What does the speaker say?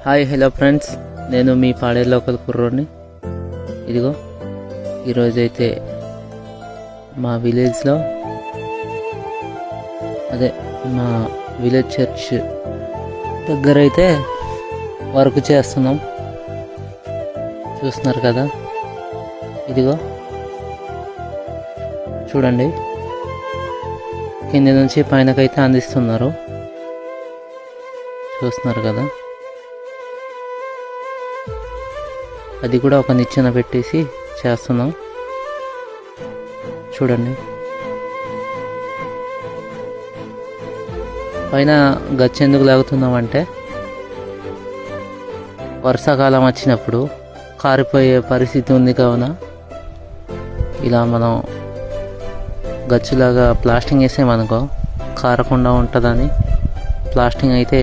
Hi hello friends, నేను మీ పాడే local కుర్రోడిని. ఇదిగో ఈరోజైతే మా విలేజ్లో మా విలేజ్ చర్చ్ దగ్గర అయితే వర్క్ చేస్తున్నాం. చూస్తున్నారు కదా, ఇదిగో చూడండి, కింది నుంచి పైనకైతే అందిస్తున్నారు. చూస్తున్నారు కదా, అది కూడా ఒక నిచ్చెన పెట్టేసి చేస్తున్నాం. చూడండి, పైన గచ్చు ఎందుకు లాగుతున్నామంటే వర్షాకాలం వచ్చినప్పుడు కారిపోయే పరిస్థితి ఉంది కావున ఇలా మనం గచ్చులాగా ప్లాస్టింగ్ వేసామనుకో కారకుండా ఉంటుందని ప్లాస్టింగ్ అయితే